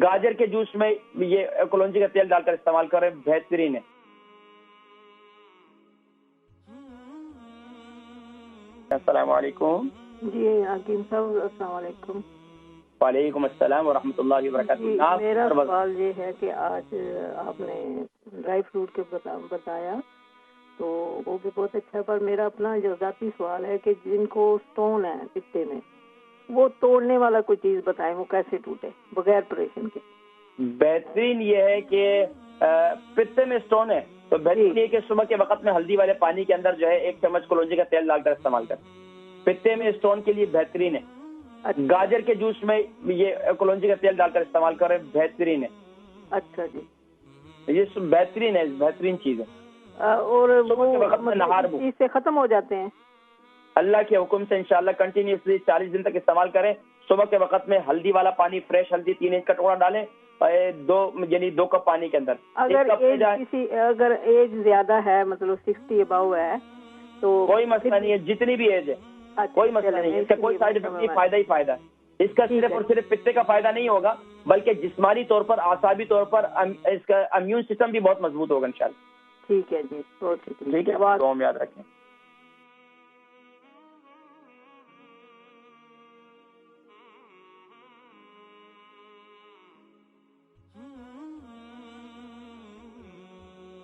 گاجر کے جوس میں یہ کلونجی کا تیل ڈال کر استعمال کریں، بہترین ہے۔ السلام علیکم۔ جی حکیم صاحب السلام علیکم۔ وعلیکم السلام ورحمۃ اللہ وبرکاتہ۔ جی میرا سوال یہ ہے کہ آج آپ نے ڈرائی فروٹ کے بتایا تو وہ بھی بہت اچھا، پر میرا اپنا جو ذاتی سوال ہے کہ جن کو سٹون ہے پتے میں، وہ توڑنے والا کوئی چیز بتائیں، وہ کیسے ٹوٹے بغیر آپریشن کے؟ بہترین یہ ہے کہ پتے میں سٹون ہے تو بہترین یہ کہ صبح کے وقت میں ہلدی والے پانی کے اندر جو ہے 1 چمچ کلونجی کا تیل ڈال کر استعمال کریں، پتے میں سٹون کے لیے بہترین ہے۔ گاجر کے جوس میں یہ کلونجی کا تیل ڈال کر استعمال کریں، بہترین ہے۔ اچھا جی، یہ بہترین ہے، بہترین چیز ہے۔ اور صبح کے وقت میں نہار اس سے ختم ہو جاتے ہیں؟ اللہ کے حکم سے انشاءاللہ کنٹینیوسلی 40 دن تک استعمال کریں۔ صبح کے وقت میں ہلدی والا پانی، فریش ہلدی 3 انچ کا ٹکڑا ڈالیں، 2 کپ پانی کے اندر۔ اگر ایج زیادہ ہے، مطلب 60 اباؤ ہے تو کوئی مسئلہ نہیں ہے، جتنی بھی ایج ہے کوئی مسئلہ نہیں ہے، اس کا کوئی سائیڈ افیکٹ نہیں، فائدہ ہی فائدہ ہے۔ اس کا صرف اور صرف پتے کا فائدہ نہیں ہوگا بلکہ جسمانی طور پر، اعصابی طور پر اس کا امیون سسٹم بھی بہت مضبوط ہوگا انشاءاللہ۔ ٹھیک ہے جی، بہت ٹھیک ہے، دعا میں یاد رکھیں۔